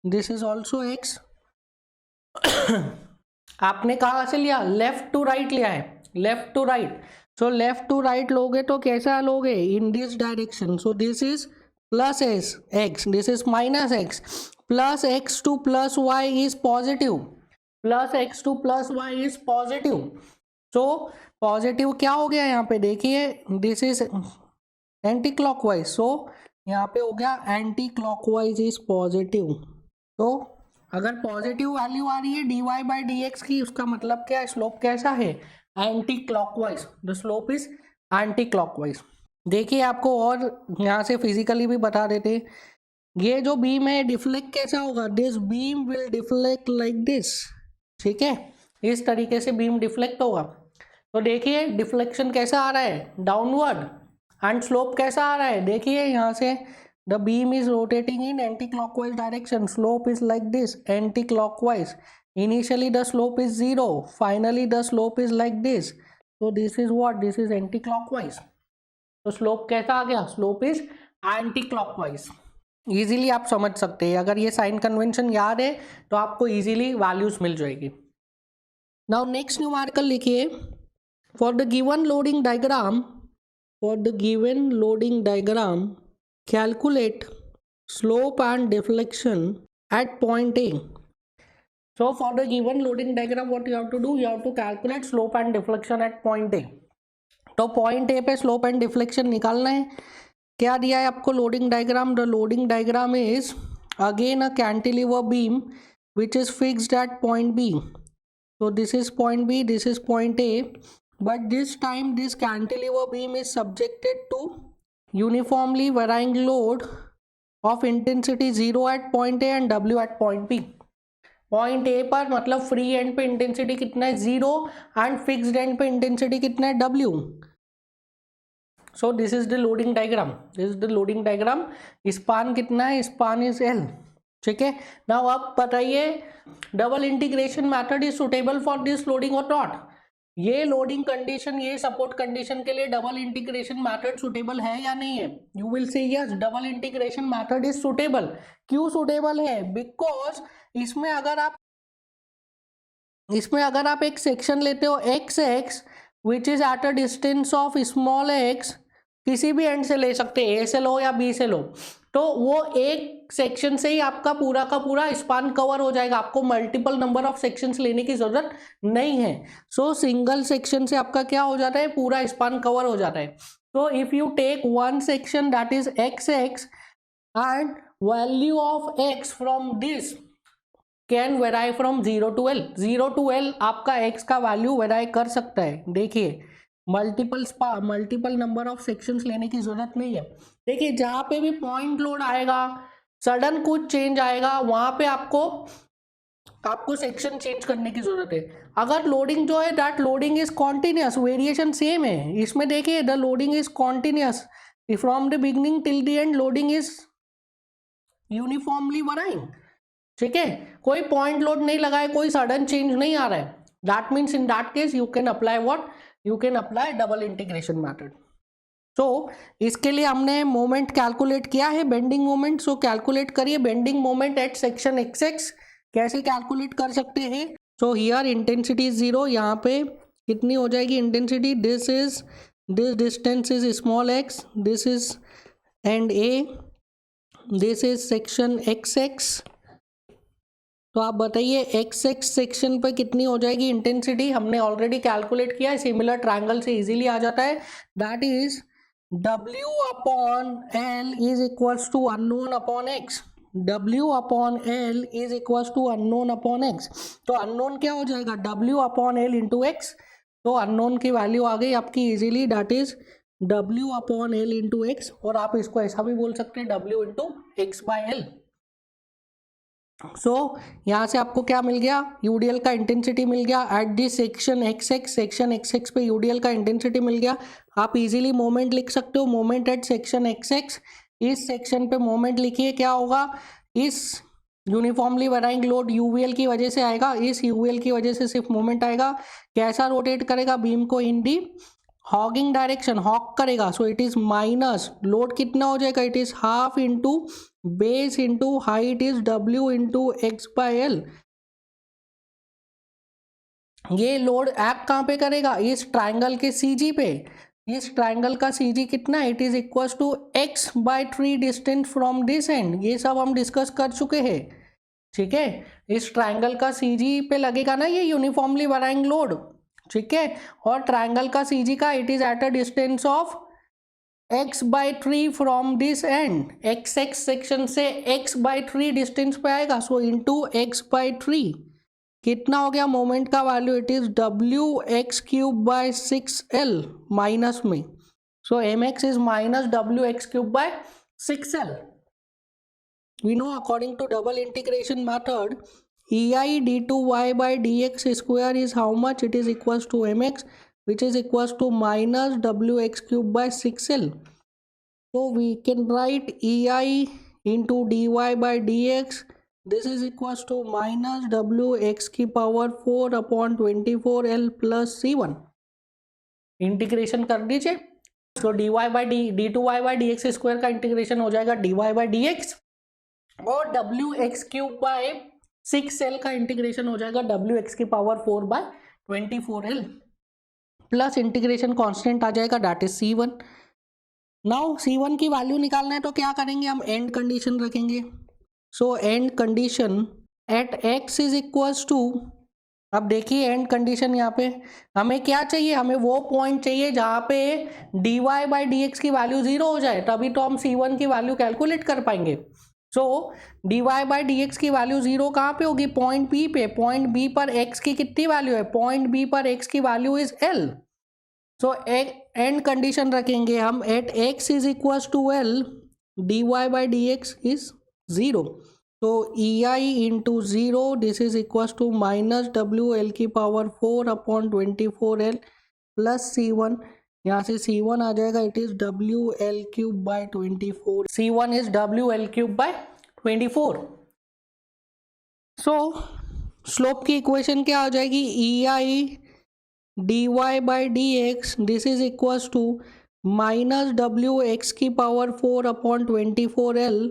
this is also x. आपने कहाँ से लिया, लेफ्ट टू राइट लिया है, left to right. So left to right लोगे तो कैसा लोगे, in this direction. So this is plus S x, this is minus x, plus x to plus y is positive, plus x to plus y is positive. So positive क्या हो गया यहाँ पे देखिए, दिस इज एंटी क्लॉकवाइज, सो यहाँ पे हो गया एंटी क्लॉकवाइज इज पॉजिटिव। तो अगर पॉजिटिव वैल्यू आ रही है dy बाई डी एक्स की, उसका मतलब क्या है, स्लोप कैसा है, anti clockwise, the slope is anti clockwise. देखिए आपको और यहाँ से फिजिकली भी बता देते, ये जो बीम है डिफ्लेक्ट कैसा होगा, this beam will deflect like this. ठीक है, इस तरीके से बीम डिफ्लेक्ट होगा। तो देखिए डिफ्लेक्शन कैसा आ रहा है, डाउनवर्ड, एंड स्लोप कैसा आ रहा है, देखिए यहाँ से the beam is rotating in anti-clockwise direction, slope is like this, anti-clockwise, initially the slope is 0, finally the slope is like this, so this is what, this is anti-clockwise। तो slope कैसा आ गया, slope is anti-clockwise। इजीली आप समझ सकते हैं, अगर ये sign convention याद है तो आपको इजीली वैल्यूज मिल जाएगी। नाउ नेक्स्ट न्यूमेरिकल लिखिए, for the given loading diagram, for the given loading diagram calculate slope and deflection at point A. So for the given loading diagram what you have to do, you have to calculate slope and deflection at point A। तो point A पे slope and deflection निकालना है। क्या दिया है आपको loading diagram, the loading diagram is again a cantilever beam which is fixed at point B। So this is point B, this is point A, but this time this cantilever beam is subjected to uniformly varying load of intensity 0 at point A and W at point B। Point A पर मतलब free end पे intensity कितना है 0 and fixed and पे intensity कितना है W। So this is the loading diagram, this is the loading diagram. Span कितना है, स्पान इज L। ठीक है, नाउ आप बताइए double integration method is suitable for this loading और नॉट। ये लोडिंग कंडीशन, ये सपोर्ट कंडीशन के लिए डबल इंटीग्रेशन मेथड सुटेबल है या नहीं है, you will say yes, double integration method is suitable. क्यों सुटेबल है, बिकॉज इसमें अगर आप एक सेक्शन लेते हो x x which is at a distance of small x, किसी भी एंड से ले सकते हैं, ए से लो या बी से लो, तो वो एक सेक्शन से ही आपका पूरा का पूरा स्पान कवर हो जाएगा, आपको मल्टीपल नंबर ऑफ सेक्शंस लेने की जरूरत नहीं है। सो सिंगल सेक्शन से आपका क्या हो जाता है, पूरा स्पान कवर हो जाता है। तो if you take one section that is x x and value of x from this can vary फ्रॉम 0 to L, 0 to L आपका x का वैल्यू वेराई कर सकता है। देखिए मल्टीपल नंबर ऑफ सेक्शंस लेने की जरूरत नहीं है। देखिए जहाँ पे भी पॉइंट लोड आएगा, सडन कुछ चेंज आएगा, वहां पे आपको सेक्शन चेंज करने की जरूरत है। अगर लोडिंग जो है that loading is continuous, variation same है इसमें, देखिए the loading is continuous from the beginning till the end, loading is uniformly varying. ठीक है, कोई पॉइंट लोड नहीं लगा है, कोई सडन चेंज नहीं आ रहा है, that means in that case you can apply what, you can apply double integration method. So इसके लिए हमने मोमेंट कैलकुलेट किया है, बेंडिंग मोमेंट। सो कैलकुलेट करिए bending moment at section x x, कैसे कैलकुलेट कर सकते हैं। सो हियर इंटेंसिटी इज 0, यहाँ पे कितनी हो जाएगी intensity, this distance is small x, this is end A, this is section x x. तो आप बताइए एक्स एक्स सेक्शन पे कितनी हो जाएगी इंटेंसिटी, हमने ऑलरेडी कैलकुलेट किया है, सिमिलर ट्रायंगल से इजीली आ जाता है, that is W upon L is equals to unknown upon x, W upon L is equals to unknown upon x। तो अननोन क्या हो जाएगा, W upon L into x, तो अननोन की वैल्यू आ गई आपकी easily, that is W upon L into x, और आप इसको ऐसा भी बोल सकते हैं W into x by L. सो यहाँ से आपको क्या मिल गया, यूडीएल का इंटेंसिटी मिल गया eight this section x x पे यूडीएल का इंटेंसिटी मिल गया। आप इजीली मोमेंट लिख सकते हो, moment at section x x. इस सेक्शन पे मोमेंट लिखिए, क्या होगा, इस यूनिफॉर्मली वैराइंग लोड यूवीएल की वजह से आएगा, इस यूवीएल की वजह से सिर्फ मोमेंट आएगा। कैसा रोटेट करेगा बीम को, इन दी हॉगिंग डायरेक्शन, हॉक करेगा। सो इट इज माइनस, लोड कितना हो जाएगा, it is half into base into height is W into x by L. ये लोड एक्ट कहाँ पे करेगा, इस ट्राइंगल के CG पे। इस ट्राइंगल का CG कितना, it is equal to x by 3 distance from this end. ये सब हम डिस्कस कर चुके हैं, ठीक है। इस ट्राइंगल का CG पे लगेगा ना ये यूनिफॉर्मली वैराइंग लोड, ठीक है। और ट्राइंगल का CG का it is at a distance of x by 3 from this and, x x section से x बाई 3 डिस्टेंस पे आएगा। सो इंटू एक्स बाई 3 कितना हो गया मोमेंट का value, it is W x cube by 6L minus में। सो mx is minus W x cube by 6L। we know according to double integration method ei d2y by dx square is how much, it is equals to mx which is equals to minus wx cube by 6L. so we can write ei into dy by dx, this is equals to minus wx की power 4 upon 24L plus c1। Integration कर दीजिए, तो dy by d2y by dx square का integration हो जाएगा dy by dx, और WX cube by 6L का integration हो जाएगा WX की power 4 by 24L plus integration constant आ जाएगा, that is C1। Now C1 की वैल्यू निकालना है तो क्या करेंगे, हम एंड कंडीशन रखेंगे। So end condition at x is equals to, अब देखिए एंड कंडीशन यहाँ पे हमें क्या चाहिए, हमें वो पॉइंट चाहिए जहाँ पे dy बाई dx की वैल्यू 0 हो जाए, तभी तो हम C1 की वैल्यू कैलकुलेट कर पाएंगे। सो dy बाई dx की वैल्यू 0 कहाँ पे होगी, पॉइंट B पे। पॉइंट B पर x की कितनी वैल्यू है, पॉइंट B पर x की value is L। So end condition रखेंगे हम at x is equal to L, dy by dx is 0। तो ei into 0 this is equal to minus WL की power 4 upon 24L plus C1। यहाँ से C1 आ जाएगा, it is WL cube by 24, C1 is WL cube by 24। So slope की equation क्या हो जाएगी, EI dy by dx this is equal to minus WX की power 4 upon 24L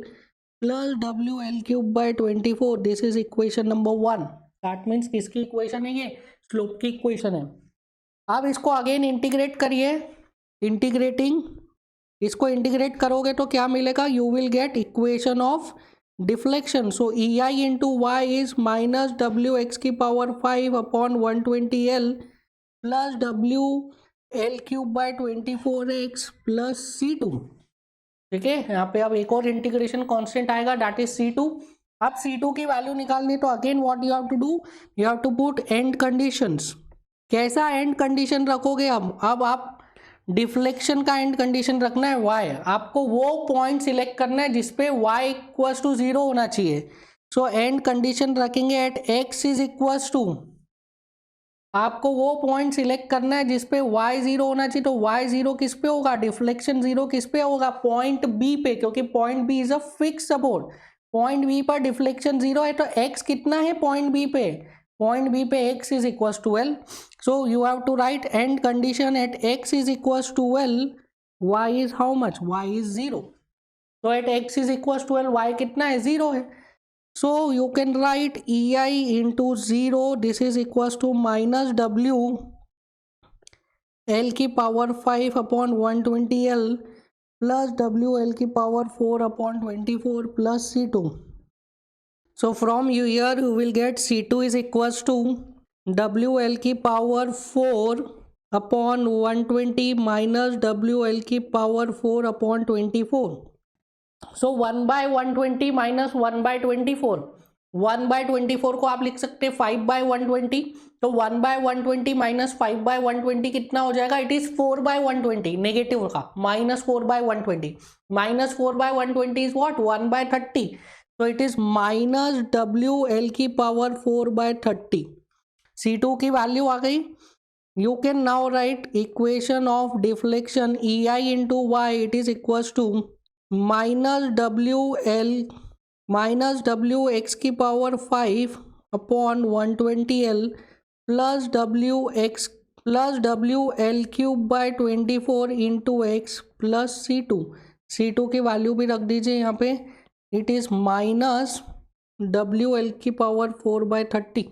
plus WL cube by 24, this is equation number 1। That means किसकी equation है, ये slope की equation है। अब इसको अगेन इंटीग्रेट करिए, इंटीग्रेटिंग इसको इंटीग्रेट करोगे तो क्या मिलेगा, you will get equation of deflection. So ei into y is minus WX की power 5 upon 120L plus WL cube by 24x plus C2, ठीक है। यहाँ पे अब एक और इंटीग्रेशन कांस्टेंट आएगा, दैट इज C2। अब C2 की वैल्यू निकालनी तो again what you have to do, you have to put end conditions. कैसा एंड कंडीशन रखोगे, अब आप डिफ्लेक्शन का एंड कंडीशन रखना है y, आपको वो पॉइंट सिलेक्ट करना है जिसपे y इक्वल्स टू 0 होना चाहिए। सो एंड कंडीशन रखेंगे at x is equals to, आपको वो पॉइंट सिलेक्ट करना है जिसपे y 0 होना चाहिए। तो y 0 किस पे होगा, डिफ्लेक्शन 0 किस पे होगा, पॉइंट B पे, क्योंकि point B is a fix support. Point B पर डिफ्लेक्शन 0 है तो x कितना है पॉइंट B पे, पॉइंट B पे x is equals to L। so you have to write end condition at x is equals to L, y is how much, y is 0। so at x is equals to L, y कितना है, 0 है। so you can write ei into 0 this is equals to minus W L की power 5 upon 120L plus WL की power 4 upon 24 plus C2। So from here you will get C2 is equals to WL की power 4 upon 120 minus WL की power 4 upon 24। So 1 by 120 minus 1 by 24, 1/24 को आप लिख सकते हैं 5/120, तो 1/120 माइनस 5/120 कितना हो जाएगा, इट इज 4/120, नेगेटिव का -4/120, -4/120 इज व्हाट, 1/30, तो इट इज -WL की पावर 4/30। C2 की वैल्यू आ गई। You can now write equation of deflection EI into Y, it is equals to minus WX की power 5 upon 120L plus WL cube by 24 into x plus C2 की value भी रख दीजिए यहाँ पे, इट इज माइनस WL की power 4/30,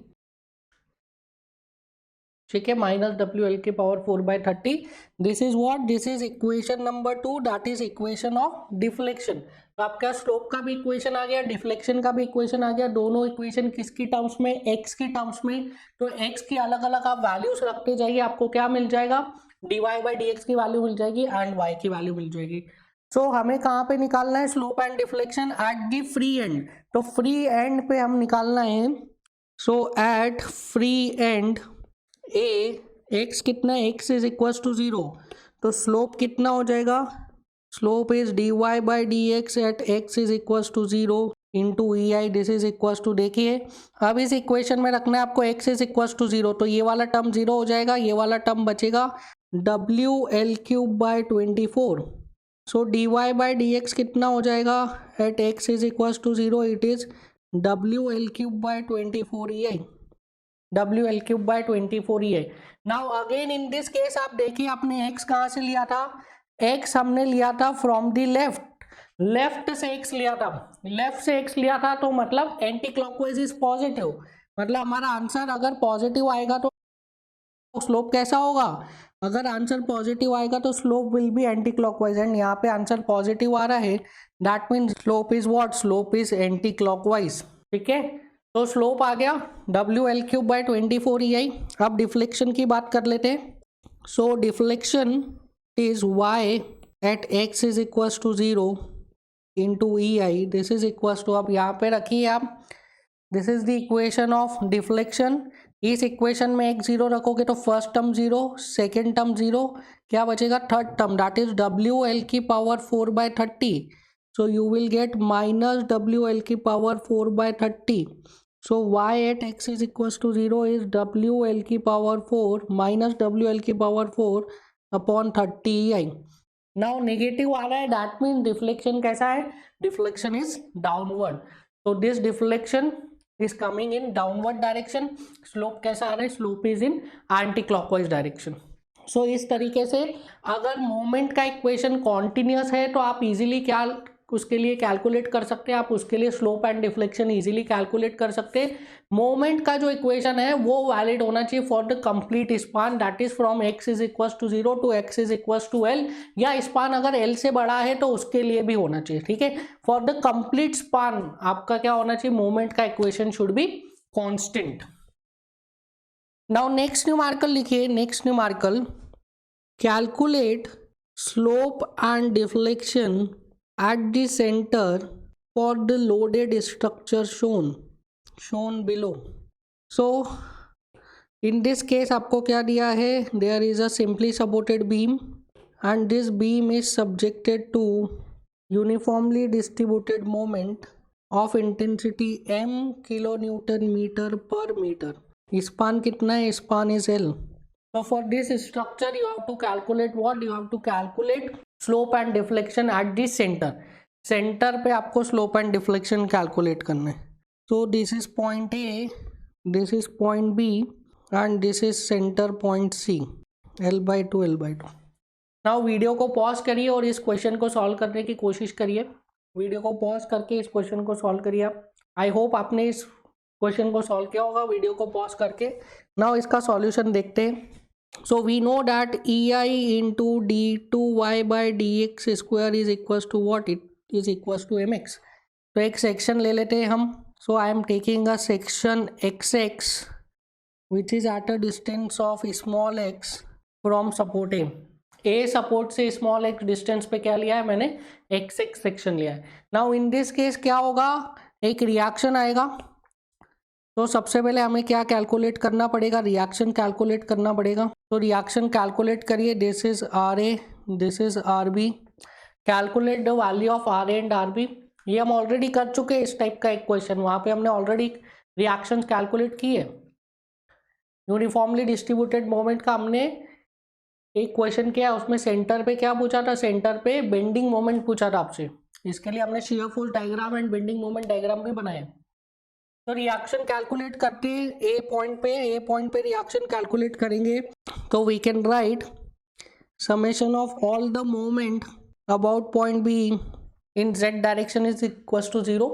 ठीक है, -WL की power 4/30। This is what, this is equation number 2, that is equation of deflection. तो आपका स्लोप का भी इक्वेशन आ गया, डिफ्लेक्शन का भी इक्वेशन आ गया, दोनों इक्वेशन किसकी टर्म्स में, एक्स की टर्म्स में। तो एक्स की अलग अलग आप वैल्यूज रखते जाइए, आपको क्या मिल जाएगा, dy/dx की वैल्यू मिल जाएगी एंड y की वैल्यू मिल जाएगी। सो हमें कहाँ पे निकालना है slope and deflection, at the free end, तो फ्री एंड पे हम निकालना है। So at free end x कितना, एक्स इज इक्वल टू 0, तो स्लोप कितना हो जाएगा, slope is dy/dx at x is equal to 0 into EI, this is equal to, देखिए अब इस इक्वेशन में रखना है आपको x इज इक्वल टू 0, तो ये वाला टर्म 0 हो जाएगा, ये वाला टर्म बचेगा WL cube by 24। So dy/dx कितना हो जाएगा at x is equal to 0, it is WL cube by 24 EI, WL cube by 24 EI। Now again in this case आप देखिए आपने x कहाँ से लिया था, x हमने लिया था फ्रॉम द लेफ्ट से x लिया था, लेफ्ट से x लिया था, तो मतलब एंटी क्लॉकवाइज इज पॉजिटिव, मतलब हमारा आंसर अगर पॉजिटिव आएगा तो स्लोप कैसा होगा, अगर आंसर पॉजिटिव आएगा तो slope will be anti clockwise, and यहाँ पे आंसर पॉजिटिव आ रहा है, that means slope is what, slope is anti clockwise, ठीक है। तो स्लोप आ गया WL क्यूब बाय 24 EI। अब डिफ्लेक्शन की बात कर लेते हैं। So deflection is y at x is equal to 0 into EI, this is equal to, अब यहाँ पे रखिए आप, this is the equation of deflection. इस इक्वेशन में एक 0 रखोगे तो फर्स्ट टर्म 0, सेकेंड टर्म 0, क्या बचेगा, third term, that is WL की power 4/30, so you will get minus WL की power 4/30, so y at x is equals to 0 is WL की पावर 4 minus WL की power 4 upon 30 EI। Now negative आ रहा है, that mean deflection कैसा है, deflection is downward, तो this deflection is coming in downward direction. Slope कैसा आ रहा है, slope is in anti clockwise direction. So इस तरीके से अगर मोमेंट का इक्वेशन कॉन्टिन्यूस है तो आप इजीली क्या उसके लिए कैलकुलेट कर सकते हैं, आप उसके लिए slope and deflection easily calculate कर सकते हैं। मोमेंट का जो इक्वेशन है वो वैलिड होना चाहिए for the complete span, that is from x is equal to 0 to x is equal to L, या स्पान अगर L से बड़ा है तो उसके लिए भी होना चाहिए, ठीक है। फॉर द कंप्लीट स्पान आपका क्या होना चाहिए, मोमेंट का equation should be constant. Now next numerical लिखिए, next numerical, calculate slope and deflection at the center for the loaded structure shown below। so in this case आपको क्या दिया है, there is a simply supported beam and this beam is subjected to uniformly distributed moment of intensity m kilonewton meter per meter। Span कितना है, span is L। so for this structure you have to calculate what, you have to calculate slope and deflection at the centre पे आपको slope and deflection calculate करना है। So this is point A, this is point B and this is centre point C, L/2 L/2। Now video को pause करिए और इस question को solve करने की कोशिश करिए, वीडियो को पॉज करके इस क्वेश्चन को सॉल्व करिए आप। आई होप आपने इस क्वेश्चन को सॉल्व किया होगा वीडियो को पॉज करके। नाउ इसका सॉल्यूशन देखते हैं। So we know that EI into d2y/dx square is equals to what, it is equals to mx। तो एक सेक्शन ले लेते हैं हम। So I am taking a section xx which is at a distance of small x from support A support से small x distance पे क्या लिया है मैंने, xx सेक्शन लिया है। नाउ इन दिस केस क्या होगा, एक रिएक्शन आएगा, तो सबसे पहले हमें क्या कैलकुलेट करना पड़ेगा, रिएक्शन कैलकुलेट करना पड़ेगा। तो रिएक्शन कैलकुलेट करिए, this is R A, this is R B, calculate the value of R A and R B. ये हम ऑलरेडी कर चुके हैं इस टाइप का एक क्वेश्चन, वहां पे हमने ऑलरेडी रिएक्शन कैलकुलेट की है। यूनिफॉर्मली डिस्ट्रीब्यूटेड मोमेंट का हमने एक क्वेश्चन किया, उसमें सेंटर पे क्या पूछा था, सेंटर पे बेंडिंग मोमेंट पूछा था आपसे। इसके लिए हमने shear force diagram and bending moment diagram भी बनाए। तो रिएक्शन कैलकुलेट करते हैं ए पॉइंट पे रिएक्शन कैलकुलेट करेंगे। तो we can write summation of all the moment about point B in Z direction is equal to 0।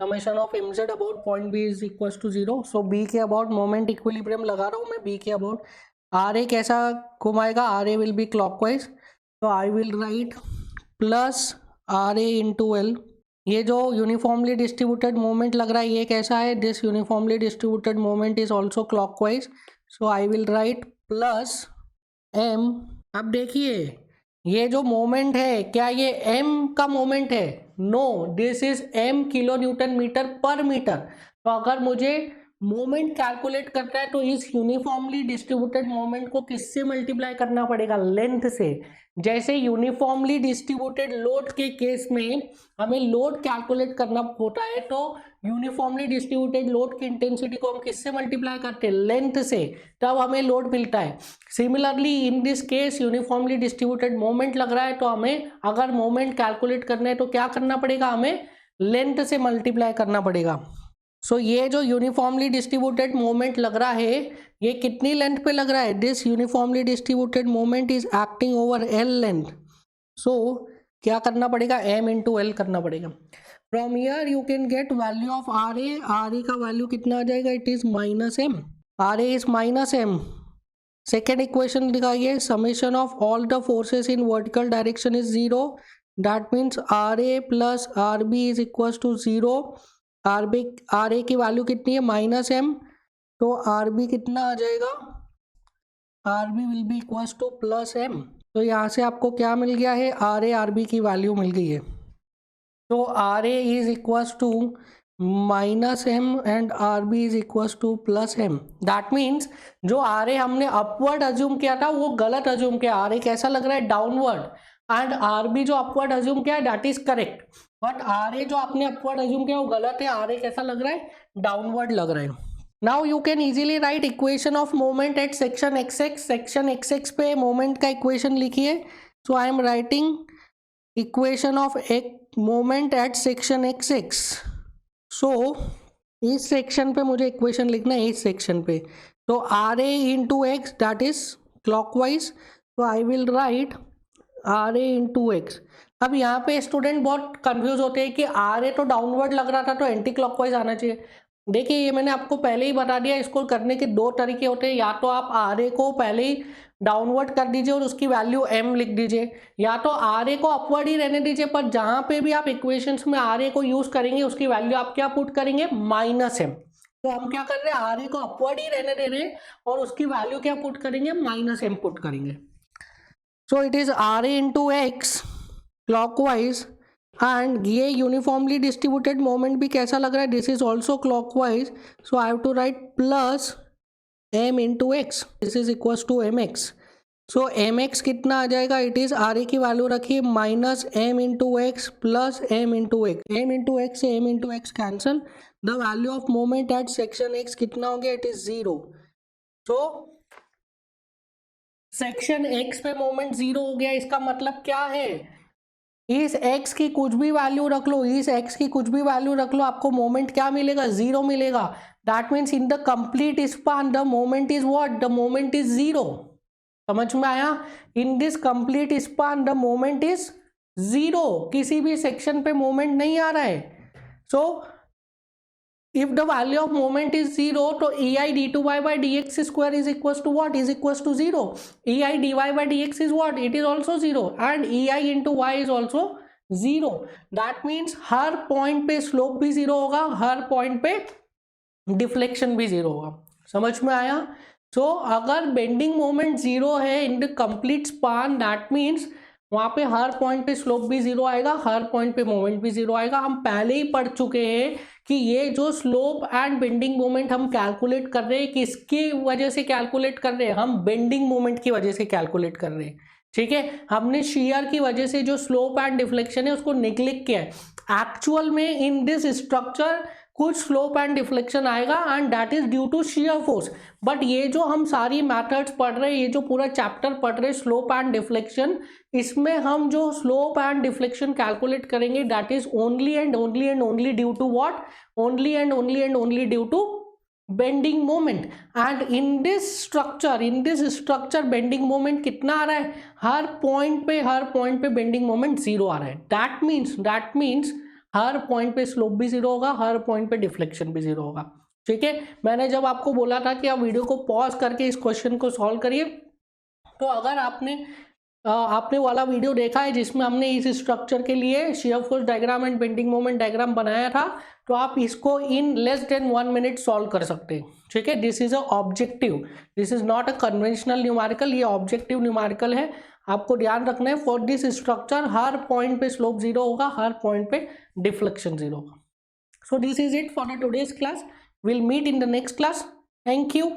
Summation of mz about point B is equal to 0। So B के about moment equilibrium लगा रहा हूँ मैं, B के about are A कैसा घुमाएगा, R A will be clockwise. तो I will write plus R A into L. ये जो यूनिफॉर्मली डिस्ट्रीब्यूटेड मोमेंट लग रहा है ये कैसा है, this uniformly distributed moment is also clockwise. So I will write plus M. अब देखिए ये जो मोमेंट है, क्या ये एम का मोमेंट है? No, this is M kilo newton metre पर मीटर। तो अगर मुझे मोमेंट कैलकुलेट करना है तो इस यूनिफॉर्मली डिस्ट्रीब्यूटेड मोमेंट को किससे मल्टीप्लाई करना पड़ेगा, लेंथ से। जैसे यूनिफॉर्मली डिस्ट्रीब्यूटेड लोड के केस में हमें लोड कैलकुलेट करना होता है, तो यूनिफॉर्मली डिस्ट्रीब्यूटेड लोड की इंटेंसिटी को हम किससे मल्टीप्लाई करते हैं, लेंथ से, तब हमें लोड मिलता है। Similarly in this case uniformly distributed moment लग रहा है, तो हमें अगर मोमेंट कैलकुलेट करना है तो क्या करना पड़ेगा, हमें लेंथ से मल्टीप्लाई करना पड़ेगा। सो ये जो यूनिफॉर्मली डिस्ट्रीब्यूटेड मोमेंट लग रहा है ये कितनी लेंथ पे लग रहा है, this uniformly distributed moment is acting over L length. So क्या करना पड़ेगा, एम इंटू एल करना पड़ेगा। From here you can get value of R A. R A का वैल्यू कितना आ जाएगा, it is minus M, R A is minus M. Second equation दिखाइए, summation of all the forces in vertical direction is 0, that means R A plus R B is equal to 0। R A की value कितनी है, minus M, तो R B कितना आ जाएगा, R B will be equal to plus M. तो यहाँ से आपको क्या मिल गया है, आर ए आर बी की वैल्यू मिल गई है। तो R A is equal to minus M and R B is equal to plus M. That means जो आर ए हमने अपवर्ड अज्यूम किया था वो गलत अज्यूम किया, आर ए कैसा लग रहा है, डाउनवर्ड, एंड आर बी जो अपवर्ड अज्यूम किया है that is correct. But R A जो आपने अपवर्ड अज्यूम किया वो गलत है, आर ए कैसा लग रहा है, डाउनवर्ड लग रहा है। Now you can easily write equation of moment at section x x. Section x x पे मोमेंट का इक्वेशन लिखिए। So I am writing equation of एक moment at section x x. So इस सेक्शन पे मुझे इक्वेशन लिखना है, इस सेक्शन पे। तो R A into x that is clockwise, तो I will write R A into x. अब यहाँ पे स्टूडेंट बहुत कंफ्यूज होते हैं कि आर ए तो डाउनवर्ड लग रहा था तो एंटी क्लॉकवाइज आना चाहिए। देखिए ये मैंने आपको पहले ही बता दिया, इसको करने के दो तरीके होते हैं, या तो आप आर ए को पहले ही डाउनवर्ड कर दीजिए और उसकी वैल्यू एम लिख दीजिए, या तो आर ए को अपवर्ड ही रहने दीजिए, पर जहाँ पे भी आप इक्वेशंस में आर ए को यूज करेंगे उसकी वैल्यू आप क्या पुट करेंगे, माइनस एम। तो हम क्या कर रहे हैं, आर ए को अपवर्ड ही रहने दे रहे हैं और उसकी वैल्यू क्या पुट करेंगे, माइनस एम पुट करेंगे। So it is R A into X clockwise, and ये यूनिफॉर्मली डिस्ट्रीब्यूटेड मोमेंट भी कैसा लग रहा है, this is also clockwise. So I have to write plus M into X, this is equal to M X. So M X कितना आ जाएगा, it is R A की वैल्यू रखिए minus M into x plus M into x. M into x से M into x cancel, the value of moment at section x कितना हो गया, it is 0। So section x पे moment 0 हो गया, इसका मतलब क्या है, इस x की कुछ भी वैल्यू रख लो, इस x की कुछ भी वैल्यू रख लो, आपको मोमेंट क्या मिलेगा, 0 मिलेगा। That means in the complete span the moment is what, the moment is 0। समझ में आया, in this complete span the moment is 0, किसी भी सेक्शन पे मोमेंट नहीं आ रहा है। सो if the value of moment is 0, तो ei d2y by dx square is equals to what, is equals to 0. ei dy by dx is what, it is also 0, and ei into y is also 0. that means her point पे slope भी 0 होगा, हर point पे deflection भी 0 होगा। समझ में आया। सो अगर बेंडिंग मोमेंट 0 है in the complete span, that means वहां पे हर पॉइंट पे स्लोप भी 0 आएगा, हर पॉइंट पे मोमेंट भी 0 आएगा। हम पहले ही पढ़ चुके हैं कि ये जो स्लोप एंड बेंडिंग मोमेंट हम कैलकुलेट कर रहे हैं किसकी वजह से कैलकुलेट कर रहे हैं, हम बेंडिंग मोमेंट की वजह से कैलकुलेट कर रहे हैं। ठीक है, हमने शीयर की वजह से जो स्लोप एंड डिफ्लेक्शन है उसको निग्लेक्ट किया है। एक्चुअल में इन दिस स्ट्रक्चर कुछ स्लोप एंड डिफ्लेक्शन आएगा and that is due to shear force. But ये जो हम सारी मेथड्स पढ़ रहे हैं, ये जो पूरा चैप्टर पढ़ रहे हैं स्लोप एंड डिफ्लेक्शन, इसमें हम जो स्लोप एंड डिफ्लेक्शन कैलकुलेट करेंगे that is only and only and only due to what, only and only and only due to bending moment. And in this structure bending moment कितना आ रहा है, हर point पे बेंडिंग मोमेंट जीरो आ रहा है। दैट मीन्स हर पॉइंट पे स्लोप भी जीरो होगा, हर पॉइंट पे डिफ्लेक्शन भी जीरो होगा। ठीक है, मैंने जब आपको बोला था कि आप वीडियो को पॉज करके इस क्वेश्चन को सॉल्व करिए, तो अगर आपने वाला वीडियो देखा है जिसमें हमने इस स्ट्रक्चर के लिए shear force diagram and bending moment diagram बनाया था, तो आप इसको in less than 1 minute solve कर सकते हैं। ठीक है, this is a objective, this is not a conventional numerical, ये ऑब्जेक्टिव न्यूमेरिकल है। आपको ध्यान रखना है फॉर दिस स्ट्रक्चर हर पॉइंट पे स्लोप जीरो होगा, हर पॉइंट पे डिफ्लेक्शन जीरो होगा। So this is it for the today's class, will meet in the next class. Thank you.